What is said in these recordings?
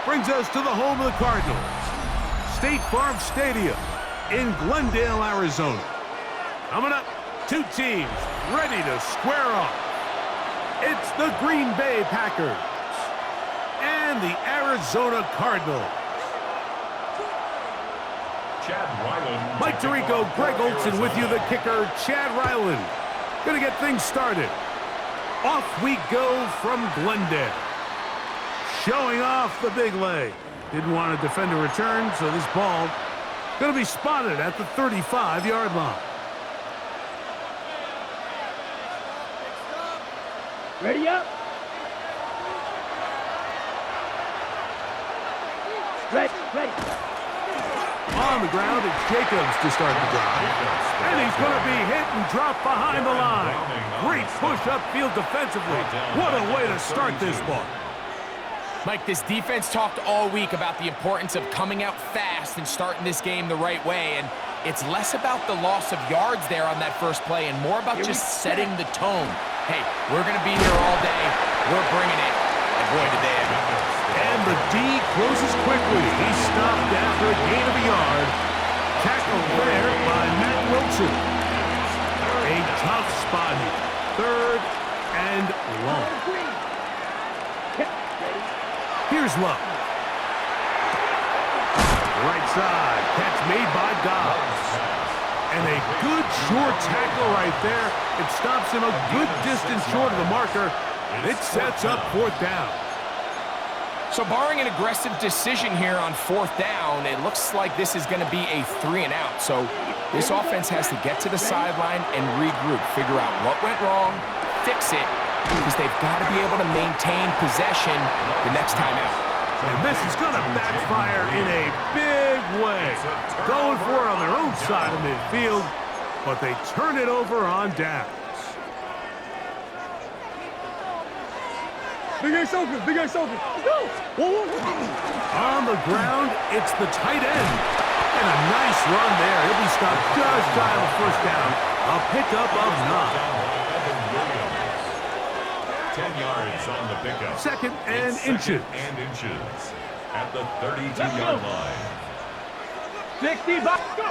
brings us to the home of the Cardinals, State Farm Stadium in Glendale, Arizona. Coming up, two teams ready to square off. It's the Green Bay Packers and the Arizona Cardinals. Chad Ryland. Mike Tirico, Greg Olson with you, the kicker, Chad Ryland. Gonna get things started. Off we go from Glendale. Showing off the big leg. Didn't want to defend a return, so this ball gonna be spotted at the 35-yard line. Ready up. Ready. On the ground, it's Jacobs to start the drive. And he's going to be hit and drop behind the line. Great push upfield defensively. What a way to start this ball. Mike, this defense talked all week about the importance of coming out fast and starting this game the right way. And it's less about the loss of yards there on that first play and more about just setting the tone. Hey, we're going to be here all day. We're bringing it. And boy, did they ever. And the D closes quickly. He's stopped after a gain of a yard. Tackled there by Matt Wilson. A tough spot here. Third and long. Here's Love. Right side. Catch made by Dobbs. And a good short tackle right there. It stops him a good distance short of the marker. And it sets up fourth down. So barring an aggressive decision here on fourth down, it looks like this is going to be a 3-and-out. So this offense has to get to the sideline and regroup, figure out what went wrong, fix it, because they've got to be able to maintain possession the next time out. And this is going to backfire in a big way. Going for it on their own side of midfield, but they turn it over on downs. Big Ace open. Let's go. Whoa. On the ground, it's the tight end. And a nice run there. He'll be stopped just shy of a first down. A pickup of 9. 10 yards on the pickup. Second and inches. At the 32-yard line. 60, go.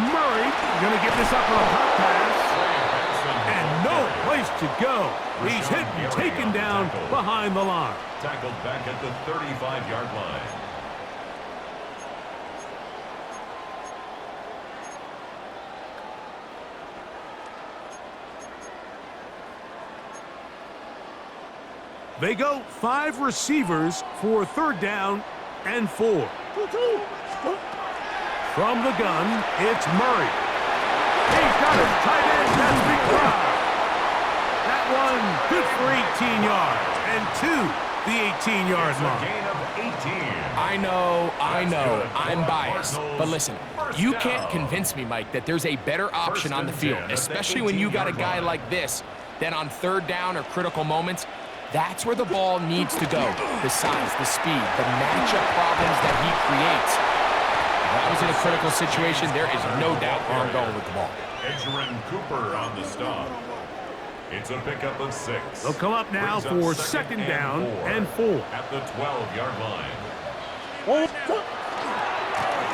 Murray going to get this up on a hot pass. And no place to go. He's hit and taken down behind the line. Tackled back at the 35-yard line. They go 5 receivers for third down and 4. From the gun, it's Murray. He's got his tight end. That's McBride. That one good for 18 yards and to the 18-yard line. Gain of 18. I know, I'm biased. But listen, you can't convince me, Mike, that there's a better option on the field, especially when you got a guy like this, that on third down or critical moments, that's where the ball needs to go. The size, the speed, the matchup problems that he creates. If I was in a critical situation, there is no doubt where I'm going with the ball. Edgerrin Cooper on the stop. It's a pickup of 6. They'll come up now for second down and 4. At the 12-yard line.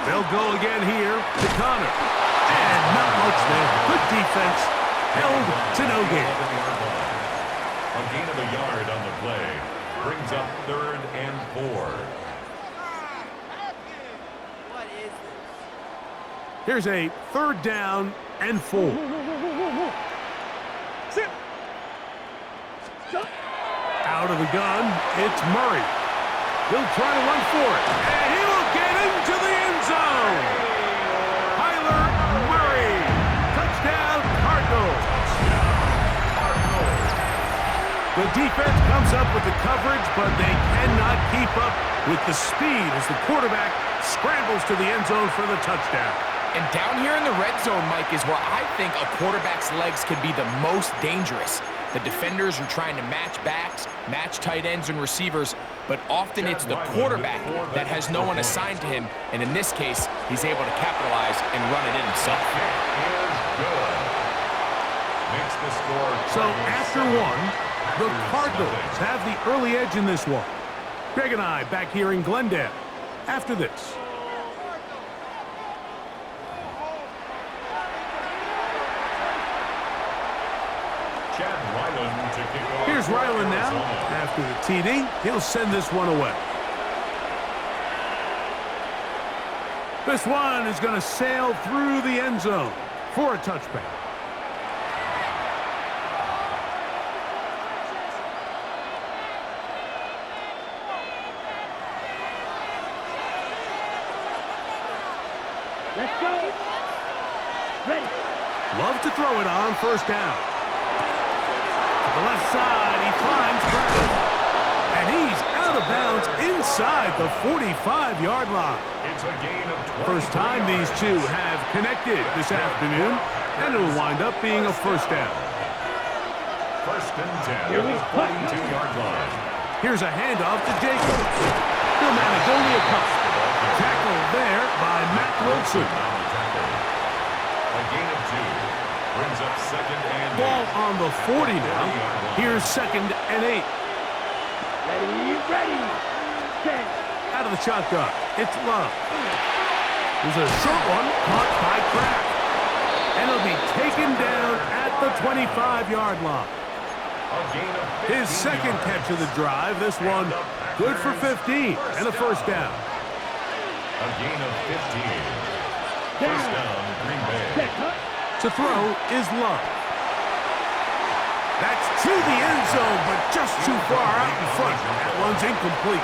They'll go again here to Connor. And not much there. Good defense. Held to no gain. A gain of a yard on the play. Brings up third and 4. Here's a third down and 4. Out of the gun, it's Murray. He'll try to run for it. And he will get into the end zone. Kyler Murray. Touchdown, Cardinals. The defense comes up with the coverage, but they cannot keep up with the speed as the quarterback scrambles to the end zone for the touchdown. And down here in the red zone, Mike, is where I think a quarterback's legs can be the most dangerous. The defenders are trying to match backs, match tight ends and receivers, but often it's the quarterback that has no one assigned to him, and in this case, he's able to capitalize and run it in himself. Makes the score. So after one, the Cardinals have the early edge in this one. Greg and I back here in Glendale after this. Here's Ryland now. After the TD, he'll send this one away. This one is going to sail through the end zone for a touchback. Let's go. Ready. Love to throw it on first down. To the left side, he climbs ground. And he's out of bounds inside the 45-yard line. It's a gain of 20. First time these two have connected this afternoon, and it'll wind up being a first down. First and 10 at the 42-yard line. Here's a handoff to Jacobs. He'll manage only a couple. Tackled there by Matt Wilson. A gain of 2. Brings up second and 8. Ball on the 40 now. Here's second and 8. Ready. Set. Out of the shotgun. It's Love. There's a short one caught by Kraft. And it'll be taken down at the 25-yard line. His second catch of the drive. This one good for 15 and a first down. A gain of 15. First down, Green Bay. To throw is Love. That's to the end zone, but just too far out in front. That one's incomplete.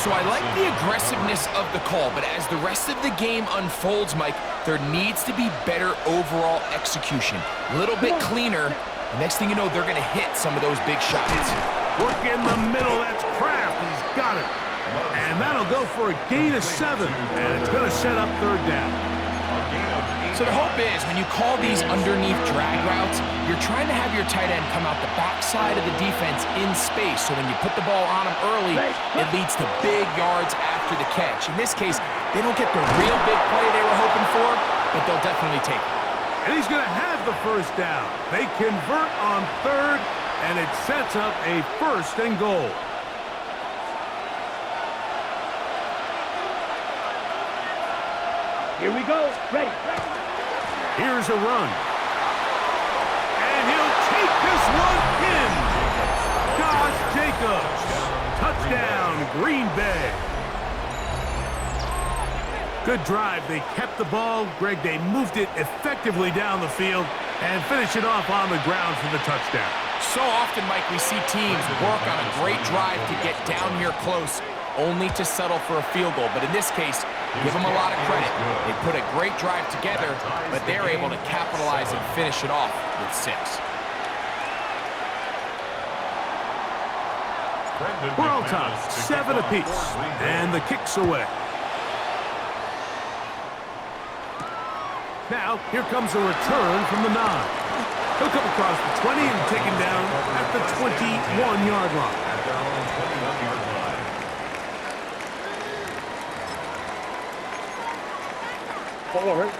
So I like the aggressiveness of the call, but as the rest of the game unfolds, Mike, there needs to be better overall execution. A little bit cleaner. The next thing you know, they're going to hit some of those big shots. Work in the middle. That's Kraft. He's got it. And that'll go for a gain of 7. And it's going to set up third down. So the hope is when you call these underneath drag routes, you're trying to have your tight end come out the backside of the defense in space. So when you put the ball on him early, it leads to big yards after the catch. In this case, they don't get the real big play they were hoping for, but they'll definitely take it. And he's going to have the first down. They convert on third, and it sets up a first and goal. Here we go. Ready. Here's a run. And he'll take this one in. Josh Jacobs. Touchdown, Green Bay. Good drive. They kept the ball. Greg, they moved it effectively down the field and finish it off on the ground for the touchdown. So often, Mike, we see teams work on a great drive to get down here close, only to settle for a field goal. But in this case, give them a lot of credit. They put a great drive together, but they're able to capitalize and finish it off with 6. We're all tied, 7 apiece, and the kick's away. Now, here comes a return from the 9. He'll come across the 20 and taken down at the 21-yard line. At their own 21-yard line. Forward.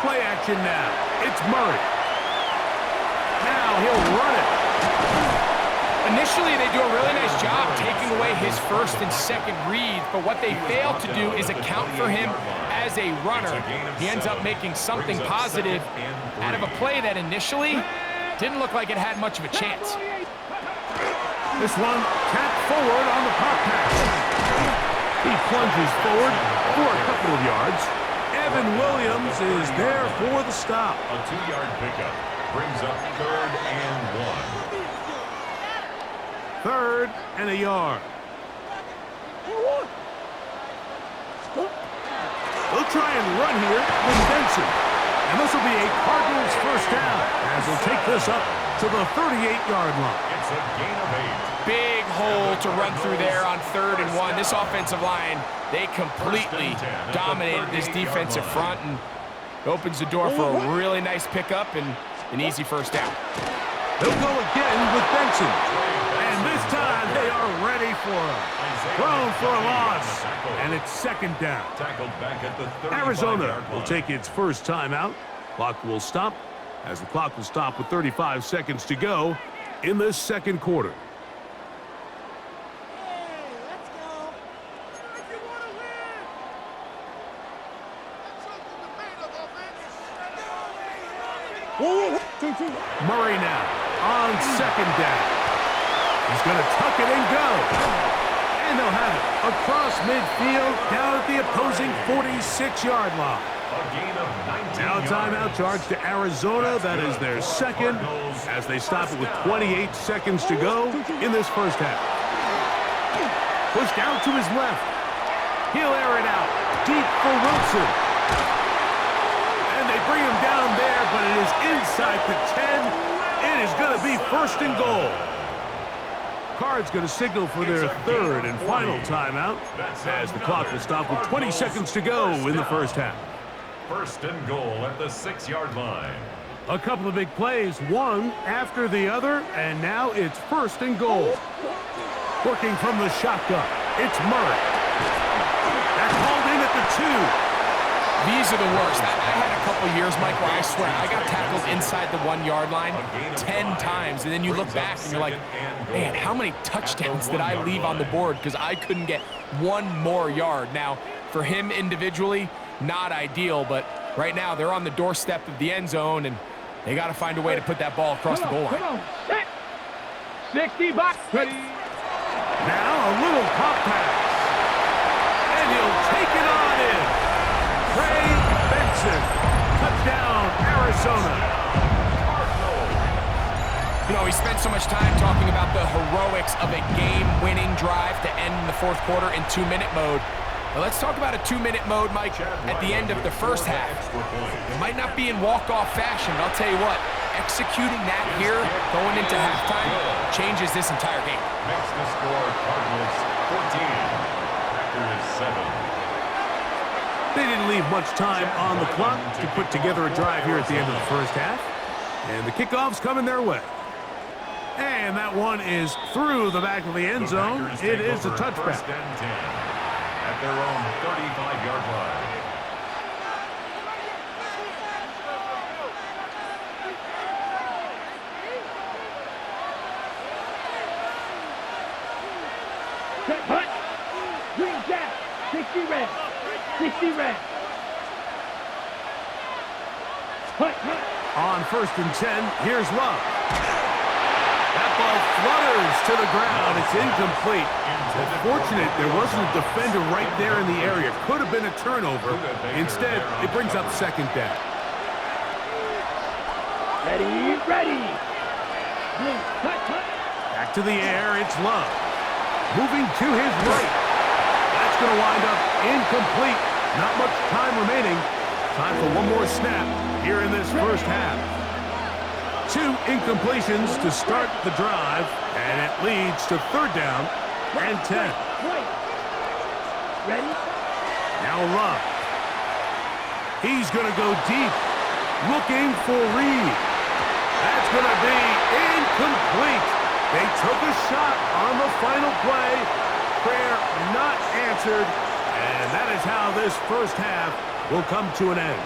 Play action now. It's Murray. Now he'll run it. Initially, they do a really nice job taking away his first and second read, but what they fail to do is account for him as a runner. He ends up making something positive out of a play that initially didn't look like it had much of a chance. This one tapped forward on the pop pass. He plunges forward for a couple of yards. Evan Williams is there for the stop. A 2-yard pickup brings up third and 1. Third and a yard. They'll try and run here with Benson. And this will be a Cardinals first down as they'll take this up to the 38-yard line. It's a gain of 8. Big hole to run through there on 3rd and 1. This offensive line, they completely dominated this defensive front and opens the door for a really nice pickup and an easy first down. They'll go again with Benson. And this time they are ready for him. Thrown for a loss. And it's second down. Tackled back at the Arizona will take its first timeout. Clock will stop as the clock will stop with 35 seconds to go in the second quarter. Murray now on second down. He's going to tuck it and go. And they'll have it across midfield down at the opposing 46-yard line. Now a timeout charge to Arizona. That is their second as they stop it with 28 seconds to go in this first half. Pushed out to his left. He'll air it out deep for Wilson. And they bring him down there, but it is inside the 10. It is going to be first and goal. Card's going to signal for their third and final timeout as the clock will stop with 20 seconds to go in the first half. First and goal at the 6-yard line. A couple of big plays, one after the other, and now it's first and goal. Working from the shotgun, it's Murray. That's hauled in at the 2. These are the worst. I had a couple years, Mike, where I swear I got tackled inside the 1-yard line 10 times, and then you look back and you're like, man, how many touchdowns did I leave on the board because I couldn't get one more yard? Now, for him individually, not ideal, but right now they're on the doorstep of the end zone, and they got to find a way to put that ball across the goal line. Come on, set. 60 bucks. Ready. Now a little pop pass. And he'll take it on in. Trey Benson. Touchdown, Arizona. You know, we spent so much time talking about the heroics of a game-winning drive to end the fourth quarter in 2-minute mode. Well, let's talk about a 2-minute mode, Mike, at the end of the first half. It might not be in walk-off fashion, but I'll tell you what, executing that here, going into halftime, changes this entire game. Makes the score Cardinals 14, Packers 7. They didn't leave much time on the clock to put together a drive here at the end of the first half. And the kickoff's coming their way. And that one is through the back of the end zone. It is a touchback. First and 10 at their own 35-yard line. Set, hut. Green jack. 60 red. 60 red. Hut, hut. On first and 10, here's Love. That ball flutters to the ground. It's incomplete. It's fortunate there wasn't a defender right there in the area. Could have been a turnover. Instead, it brings up second down. Ready, ready. Blue, hut, hut. Back to the air, it's Love. Moving to his right. That's going to wind up incomplete. Not much time remaining. Time for one more snap here in this first half. 2 incompletions to start the drive, and it leads to third down and 10. Ready? Now Love. He's going to go deep, looking for Reed. That's going to be incomplete. They took a shot on the final play. Prayer not answered, and that is how this first half will come to an end.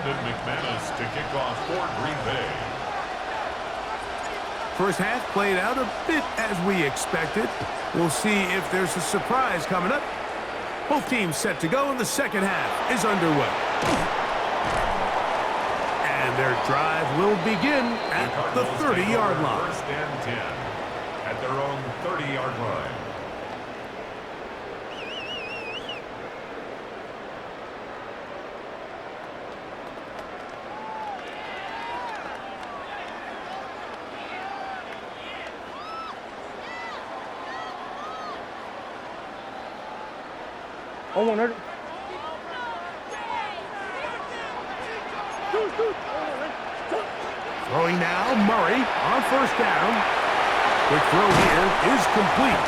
McManus to kick off for Green Bay. First half played out a bit as we expected. We'll see if there's a surprise coming up. Both teams set to go, and the second half is underway. And their drive will begin at the 30-yard line. First and 10 at their own 30-yard line. Oh, 100. Throwing now, Murray on first down. Quick throw here is complete.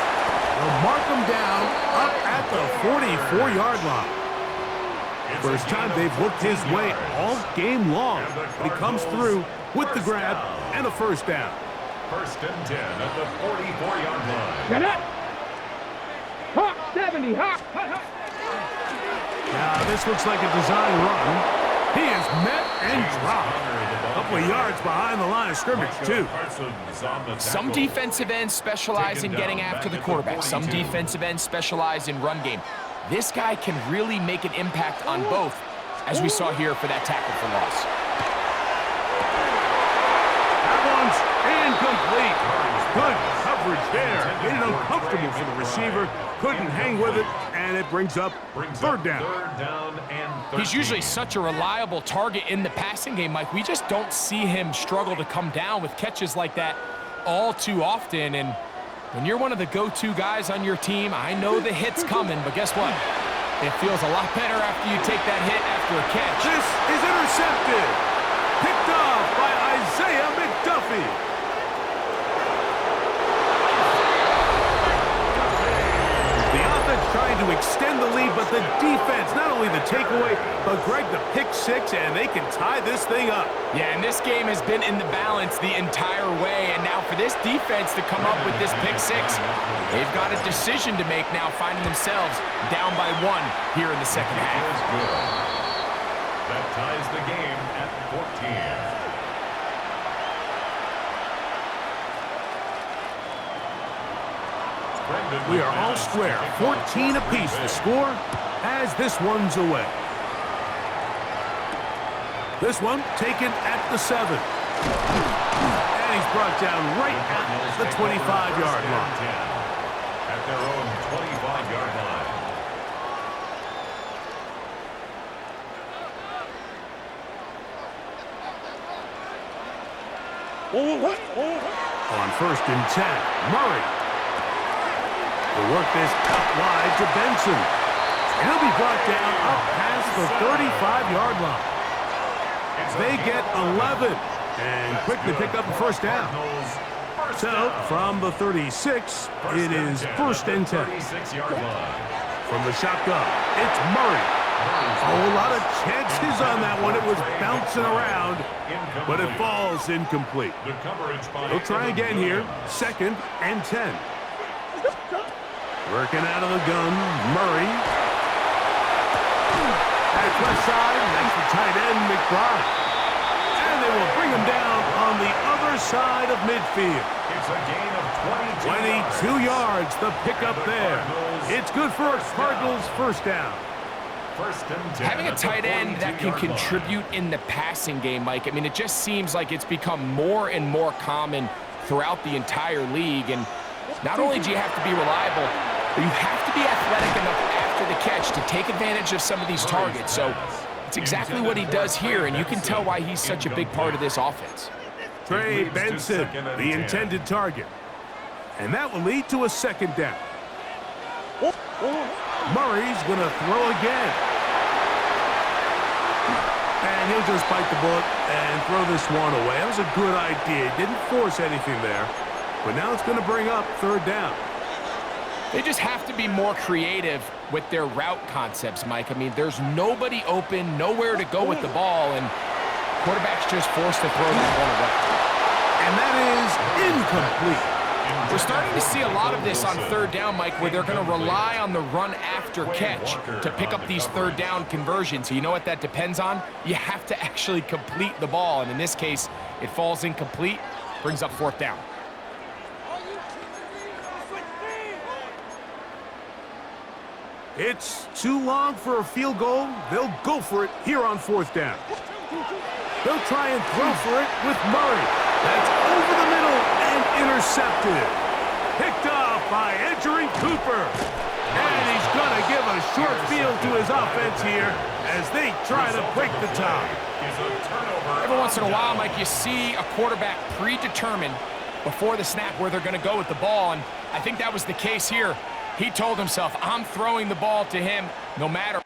They'll mark him down up at the 44-yard line. First time they've looked his way all game long. But he comes through with the grab and a first down. First and 10 at the 44-yard line. Get it! Hawk 70, Hawk! Now this looks like a design run. He is met and dropped. A couple of yards behind the line of scrimmage, too. Some defensive ends specialize in getting after the quarterback. Some defensive ends specialize in run game. This guy can really make an impact on both, as we saw here for that tackle for loss. That one's incomplete. Good coverage there. Made it uncomfortable for the receiver. Couldn't hang with it, and it brings up third down. He's usually such a reliable target in the passing game, Mike. We just don't see him struggle to come down with catches like that all too often. And when you're one of the go-to guys on your team, I know the hit's coming, but guess what? It feels a lot better after you take that hit after a catch. This is intercepted. Picked off by Isaiah McDuffie. Trying to extend the lead, but the defense, not only the takeaway, but Greg, the pick six, and they can tie this thing up. Yeah, and this game has been in the balance the entire way, and now for this defense to come up with this pick six, they've got a decision to make now, finding themselves down by 1 here in the second half. That ties the game at 14. We are all square, 14 apiece the score as this one's away. This one taken at the 7. And he's brought down right at the 25-yard line. At their own 25-yard line. On first and 10, Murray. Will work this out wide to Benson. And he'll be brought down up past the 35-yard line. They get 11 and quickly pick up the first down. So from the 36, it is first and 10. From the shotgun, it's Murray. A whole lot of chances on that one. It was bouncing around, but it falls incomplete. They'll try again here, second and 10. Working out of the gun, Murray. At left side, that's the tight end, McBride. And they will bring him down on the other side of midfield. It's a gain of 22 yards, the pickup there. It's good for a Cardinals first down. First and 10. Having a tight end that can contribute in the passing game, Mike, I mean, it just seems like it's become more and more common throughout the entire league. And not only do you have to be reliable, but you have to be athletic enough after the catch to take advantage of some of these targets. So it's exactly what he does here, and you can tell why he's such a big part of this offense. Trey Benson, the intended target. And that will lead to a second down. Murray's going to throw again. And he'll just bite the bullet and throw this one away. That was a good idea. He didn't force anything there. But now it's going to bring up third down. They just have to be more creative with their route concepts, Mike. I mean, there's nobody open, nowhere to go with the ball, and quarterback's just forced to throw that one away. And that is incomplete. We're starting to see a lot of this on third down, Mike, where they're going to rely on the run after catch to pick up these third down conversions. So you know what that depends on? You have to actually complete the ball, and in this case, it falls incomplete, brings up fourth down. It's too long for a field goal. They'll go for it here on fourth down. They'll try and throw for it with Murray. That's over the middle and intercepted. Picked off by Edgerrin Cooper. And he's going to give a short field to his offense here as they try to break the tie. Every once in a while, Mike, you see a quarterback predetermined before the snap where they're going to go with the ball, and I think that was the case here. He told himself, I'm throwing the ball to him no matter